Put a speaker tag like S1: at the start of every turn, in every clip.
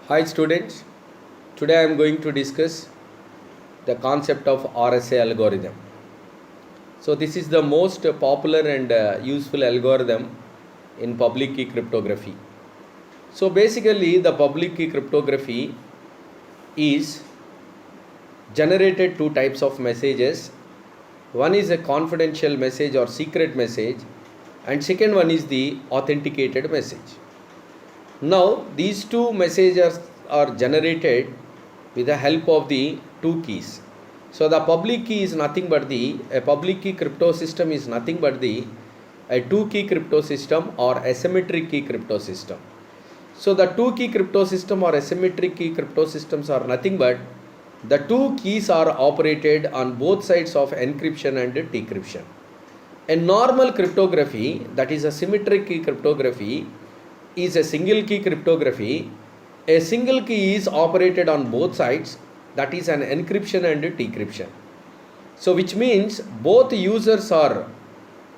S1: Hi students, today I am going to discuss the concept of RSA algorithm. So this is the most popular and useful algorithm in public key cryptography. So basically the public key cryptography is generated two types of messages. One is a confidential message or secret message, and second one is the authenticated message. Now these two messages are generated with the help of the two keys. So the public key is nothing but a public key crypto system is nothing but a two key crypto system or asymmetric key crypto system. So the two key crypto system or asymmetric key crypto systems are nothing but the two keys are operated on both sides of encryption and decryption. A normal cryptography, that is a symmetric key cryptography, is a single key cryptography. A single key is operated on both sides, that is an encryption and decryption. So which means both users are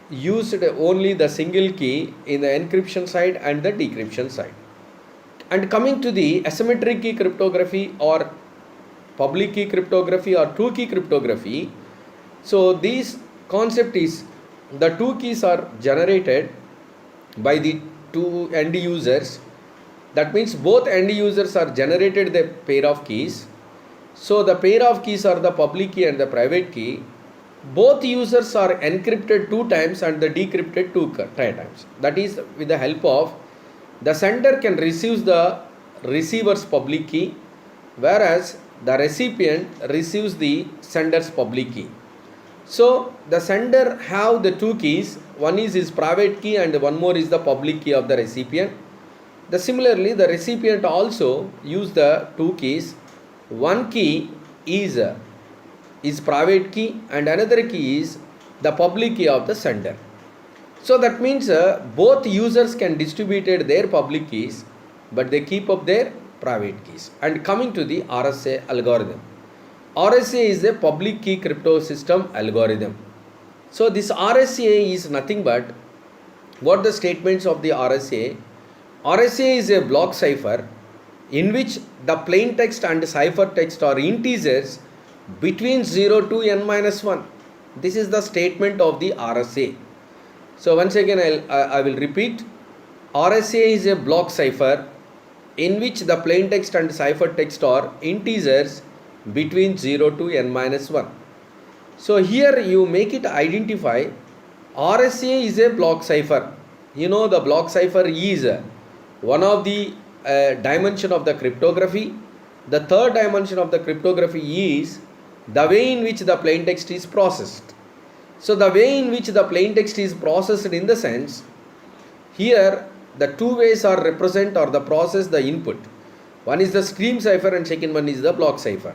S1: used only the single key in the encryption side and the decryption side. And coming to the asymmetric key cryptography or public key cryptography or two key cryptography, so this concept is the two keys are generated by the two end users. That means both end users are generated the pair of keys. So the pair of keys are the public key and the private key. Both users are encrypted two times and the decrypted two times. That is with the help of the sender can receive the receiver's public key, whereas the recipient receives the sender's public key. So the sender have the two keys, one is his private key and one more is the public key of the recipient. Similarly, the recipient also use the two keys. One key is private key and another key is the public key of the sender. So that means both users can distribute their public keys, but they keep up their private keys. And coming to the RSA algorithm. RSA is a public key crypto system algorithm. So this RSA is nothing but what the statements of the RSA. RSA is a block cipher in which the plain text and cipher text are integers between 0 to n-1. This is the statement of the RSA. So once again I will repeat. RSA is a block cipher in which the plain text and cipher text are integers between 0 to n-1. So here you make it identify RSA is a block cipher. You know the block cipher is one of the dimension of the cryptography. The third dimension of the cryptography is the way in which the plain text is processed. So the way in which the plain text is processed in the sense, here the two ways are represent or the process the input. One is the stream cipher and second one is the block cipher.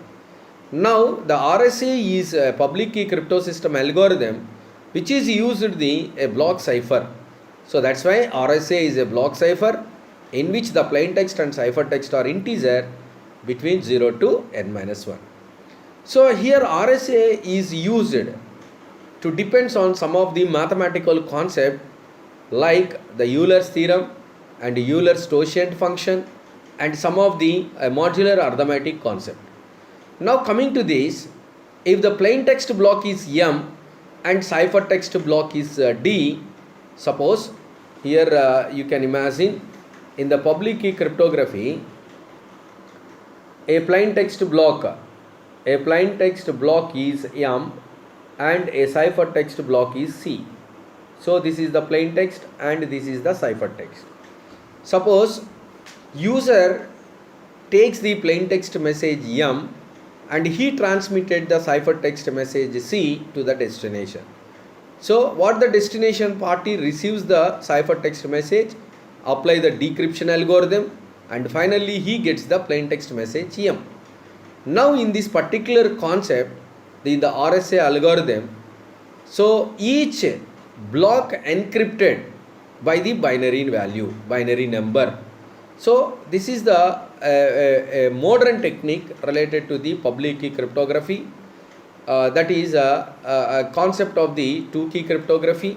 S1: Now the RSA is a public key crypto system algorithm which is used a block cipher. So that's why RSA is a block cipher in which the plain text and cipher text are integer between 0 to n-1. So here RSA is used to depends on some of the mathematical concept like the Euler's theorem and Euler's totient function and some of the modular arithmetic concept. Now coming to this, if the plain text block is M and cipher text block is D, suppose here you can imagine in the public key cryptography a plain text block is M and a cipher text block is C. So this is the plain text and this is the cipher text. Suppose user takes the plain text message M and he transmitted the cipher text message C to the destination. So what the destination party receives the cipher text message, apply the decryption algorithm and finally he gets the plain text message M. Now in this particular concept, in the RSA algorithm, so each block encrypted by the binary value, binary number. So this is the a modern technique related to the public key cryptography. That is a concept of the two key cryptography.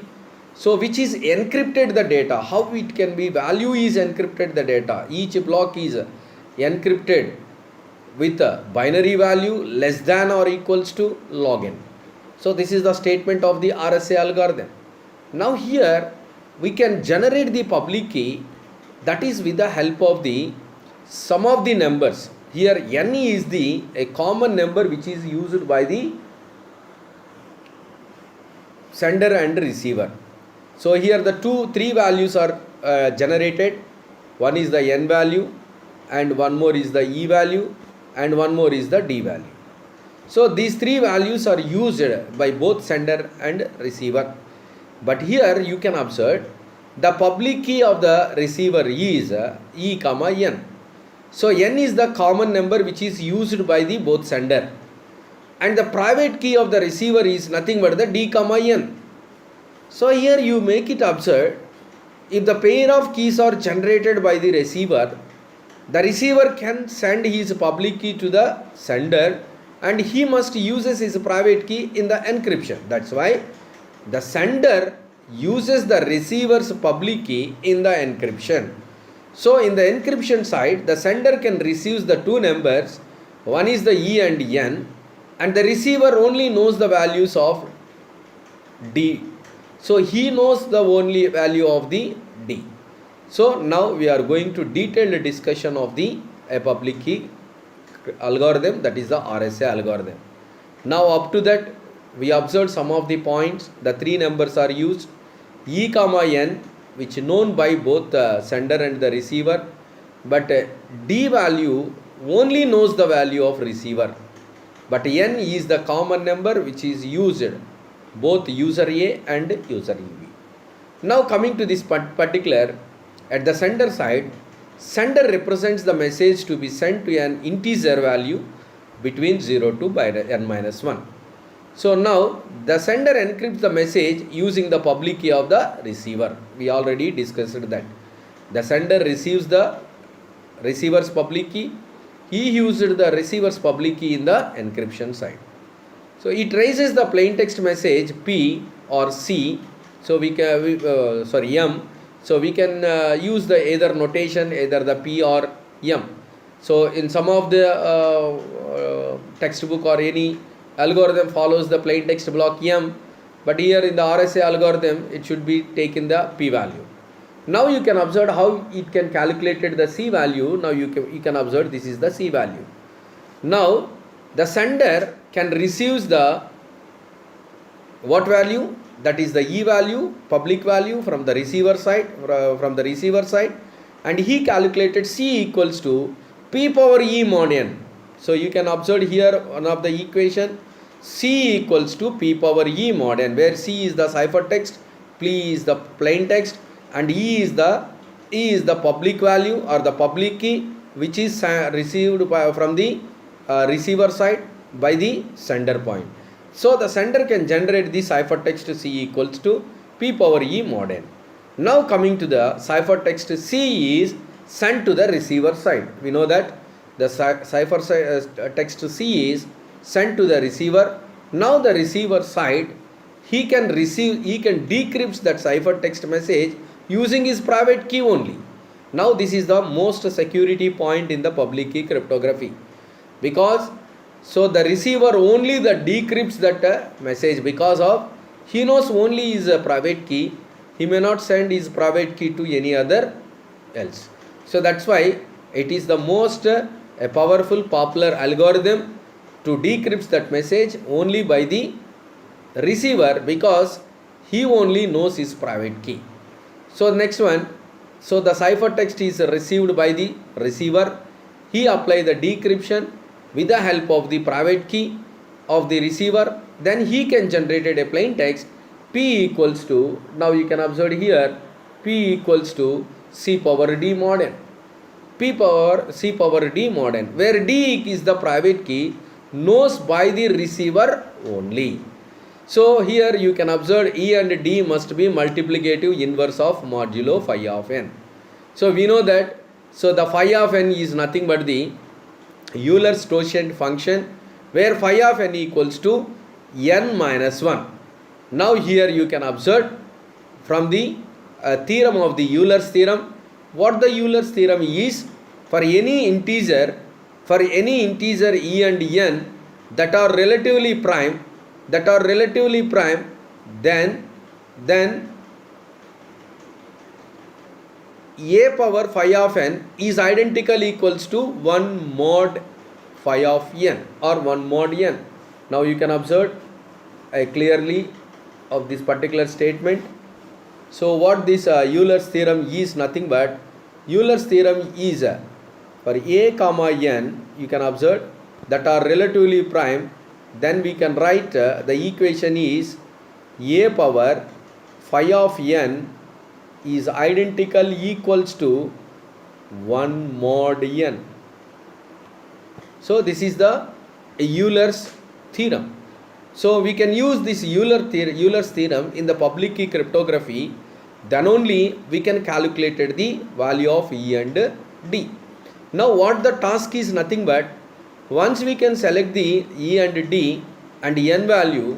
S1: So which is encrypted the data, how it can be value is encrypted the data, each block is encrypted with a binary value less than or equals to log n. So this is the statement of the RSA algorithm. Now here we can generate the public key, that is with the help of the sum of the numbers. Here n is a common number which is used by the sender and receiver. So here the three values are generated. One is the n value, and one more is the e value, and one more is the d value. So these three values are used by both sender and receiver. But here you can observe the public key of the receiver is e comma n. So n is the common number which is used by the both sender, and the private key of the receiver is nothing but the d comma n. So here you make it absurd. If the pair of keys are generated by the receiver can send his public key to the sender, and he must uses his private key in the encryption. That's why the sender uses the receiver's public key in the encryption. So in the encryption side, the sender can receive the two numbers, one is the e and n, and the receiver only knows the values of d. So he knows the only value of the d. So now we are going to detailed discussion of the public key algorithm, that is the RSA algorithm. Now up to that we observed some of the points. The three numbers are used, e comma n, which known by both the sender and the receiver, but d value only knows the value of receiver, but n is the common number which is used both user A and user B. Now coming to this particular, at the sender side, sender represents the message to be sent to an integer value between 0 to n minus 1. So now the sender encrypts the message using the public key of the receiver. We already discussed that. The sender receives the receiver's public key. He used the receiver's public key in the encryption side. So it raises the plain text message P or C. So we can M. So we can use the either notation, either the P or M. So in some of the textbook or any algorithm follows the plain text block M, but here in the RSA algorithm it should be taken the P value. Now you can observe how it can calculate the C value. Now you can observe this is the C value. Now the sender can receive the what value, that is the E value, public value from the receiver side, and he calculated C equals to P power E mod n. So you can observe here one of the equation, C equals to P power E mod n, where C is the ciphertext, P is the plain text, and E is the public value or the public key which is received from the receiver side by the sender point. So the sender can generate the ciphertext C equals to P power E mod n. Now coming to the ciphertext C is sent to the receiver side. We know that the ciphertext C is sent to the receiver. Now the receiver side, he can decrypt that ciphertext message using his private key only. Now this is the most security point in the public key cryptography, because so the receiver only decrypts that message, because of he knows only his private key. He may not send his private key to any other else. So that's why it is the most powerful popular algorithm to decrypt that message only by the receiver, because he only knows his private key. So next one, so the ciphertext is received by the receiver. He apply the decryption with the help of the private key of the receiver. Then he can generate a plain text P equals to, now you can observe here, P equals to C power D mod n. P power C power D mod n, where D is the private key knows by the receiver only. So here you can observe E and D must be multiplicative inverse of modulo phi of n. So we know that, so the phi of n is nothing but the Euler's tangent function, where phi of n equals to n minus 1. Now here you can observe from the theorem of the Euler's theorem. What the Euler's theorem is? for any integer e and n that are relatively prime, then a power phi of n is identical equals to 1 mod phi of n or 1 mod n. Now you can observe clearly of this particular statement. So what this Euler's theorem is nothing but, Euler's theorem is for a comma n, you can observe, that are relatively prime, then we can write the equation is a power phi of n is identical equals to 1 mod n. So this is the Euler's theorem. So we can use this Euler's theorem in the public key cryptography, then only we can calculate the value of E and D. Now what the task is nothing but, once we can select the E and D and n value,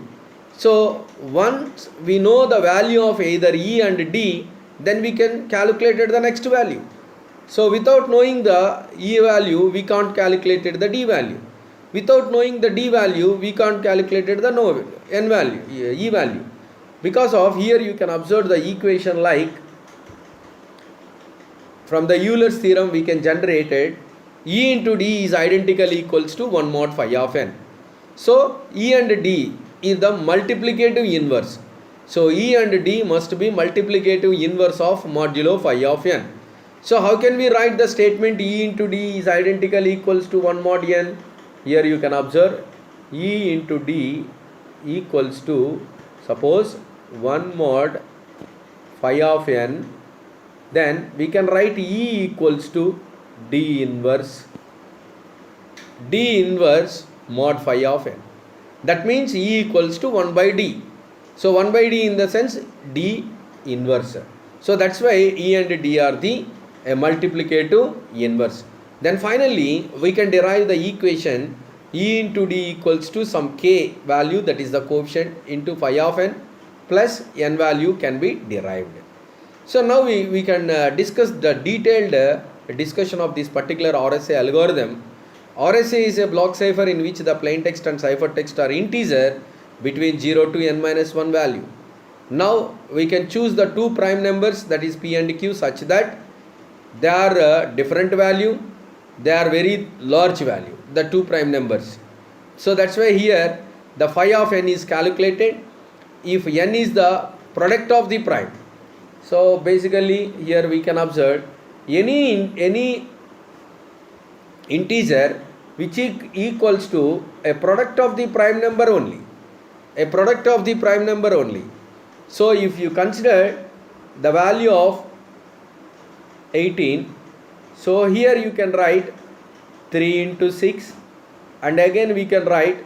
S1: so once we know the value of either E and D, then we can calculate the next value. So without knowing the E value, we can't calculate the D value. Without knowing the D value, we can't calculate the n value, E value. Because of here you can observe the equation like, from the Euler's theorem we can generate it, E into D is identical equals to 1 mod phi of n. So E and D is the multiplicative inverse. So E and D must be multiplicative inverse of modulo phi of n. So how can we write the statement E into D is identical equals to 1 mod n? Here you can observe E into D equals to, suppose 1 mod phi of n, then we can write E equals to D inverse mod phi of n. That means E equals to 1 by D. So 1 by D in the sense D inverse. So that's why E and D are the multiplicative inverse. Then finally we can derive the equation E into D equals to some k value, that is the coefficient, into phi of n plus n value can be derived. So now we can discuss the detailed discussion of this particular RSA algorithm. RSA is a block cipher in which the plain text and ciphertext are integer between 0 to n minus 1 value. Now we can choose the two prime numbers, that is p and q, such that they are different value, they are very large value, the two prime numbers. So that's why here the phi of n is calculated if n is the product of the prime. So basically here we can observe any integer which equals to a product of the prime number only. So if you consider the value of 18, so here you can write 3 into 6, and again we can write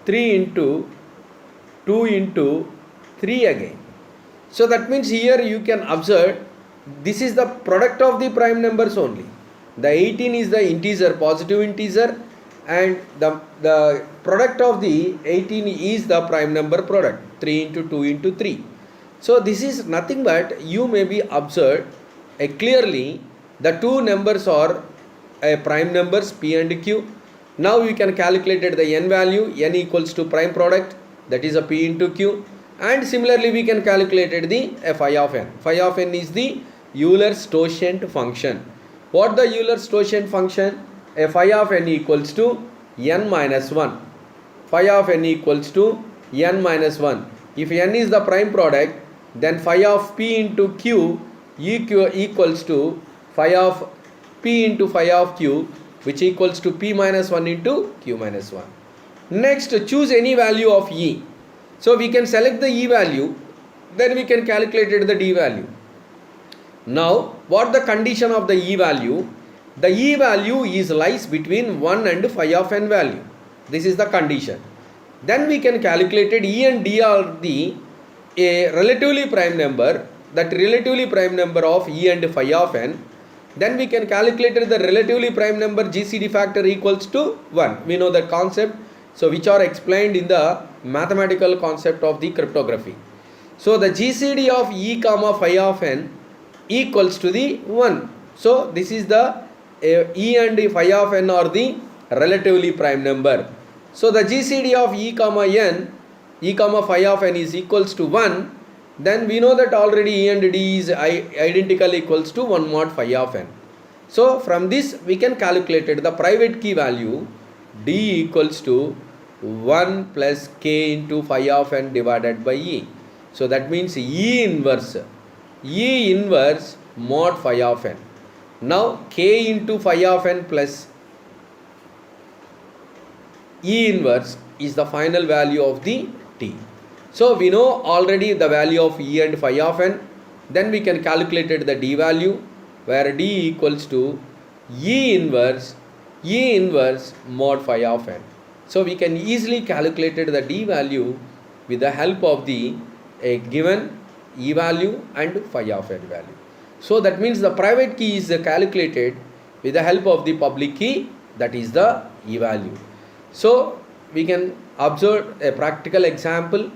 S1: 3 into 2 into 3 again. So that means here you can observe this is the product of the prime numbers only. The 18 is the integer, positive integer, and the product of the 18 is the prime number product, 3 into 2 into 3. So this is nothing but, you may be observed clearly the two numbers are prime numbers p and q. Now we can calculate the n value, n equals to prime product, that is a p into q, and similarly we can calculate the phi of n. Phi of n is the Euler's totient function. What the Euler's totient function? Phi of n equals to n minus 1. Phi of n equals to n minus 1. If n is the prime product, then phi of p into q equals to phi of p into phi of q, which equals to p minus 1 into q minus 1. Next, choose any value of e. So we can select the e value, then we can calculate the d value. Now what the condition of the e value? The e value lies between 1 and phi of n value. This is the condition. Then we can calculate e and d are a relatively prime number, that relatively prime number of e and phi of n. Then we can calculate the relatively prime number GCD factor equals to 1. We know that concept, so which are explained in the mathematical concept of the cryptography. So the GCD of e comma phi of n equals to the 1. So this is the E and phi of n are the relatively prime number. So the GCD of E comma n, E comma phi of n is equals to 1, then we know that already E and D is identical equals to 1 mod phi of n. So from this we can calculate the private key value D equals to 1 plus k into phi of n divided by E. So that means E inverse mod phi of n. Now k into phi of n plus E inverse is the final value of the t. So we know already the value of E and phi of n. Then we can calculate the d value, where d equals to E inverse mod phi of n. So we can easily calculate the d value with the help of the given E value and phi of n value. So that means the private key is calculated with the help of the public key, that is the E value. So we can observe a practical example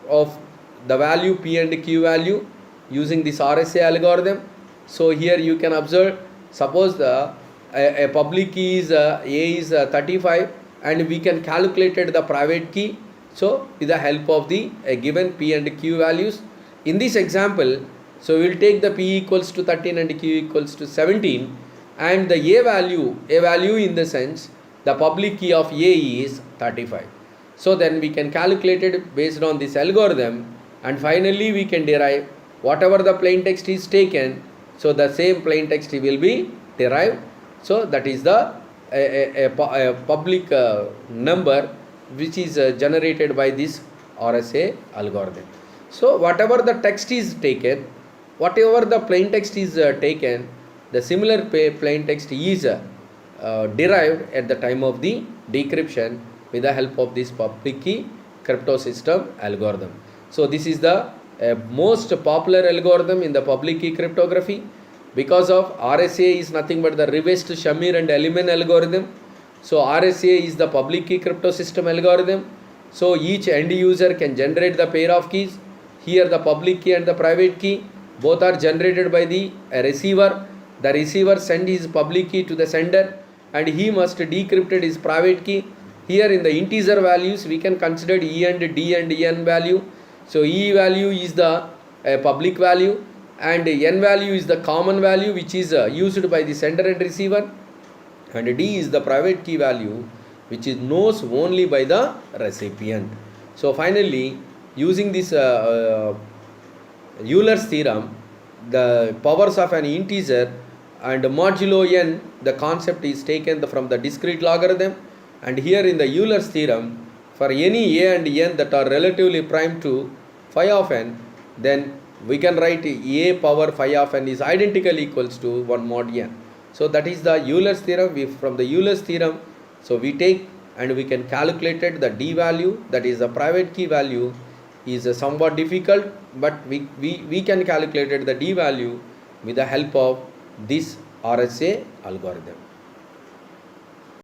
S1: of the value P and Q value using this RSA algorithm. So here you can observe, suppose a public key is A is 35, and we can calculate the private key. So with the help of the given P and Q values. In this example, so we will take the P equals to 13 and Q equals to 17, and the A value in the sense the public key of A is 35. So then we can calculate it based on this algorithm, and finally we can derive whatever the plain text is taken, so the same plain text will be derived. So that is the a public number which is generated by this RSA algorithm. So whatever the text is taken, whatever the plain text is taken, the similar plain text is derived at the time of the decryption with the help of this public key crypto system algorithm. So this is the most popular algorithm in the public key cryptography, because of RSA is nothing but the reversed Shamir and Elliman algorithm. So RSA is the public key crypto system algorithm. So each end user can generate the pair of keys. Here the public key and the private key both are generated by the receiver. The receiver sends his public key to the sender, and he must decrypt his private key. Here in the integer values we can consider E and D and N value. So E value is the public value, and N value is the common value which is used by the sender and receiver, and D is the private key value which is known only by the recipient. So finally, using this Euler's theorem, the powers of an integer and modulo n, the concept is taken from the discrete logarithm, and here in the Euler's theorem, for any a and n that are relatively prime to phi of n, then we can write a power phi of n is identical equals to 1 mod n. So that is the Euler's theorem. From the Euler's theorem, so we take and we can calculate the d value, that is the private key value, is somewhat difficult, but we can calculate the d value with the help of this RSA algorithm.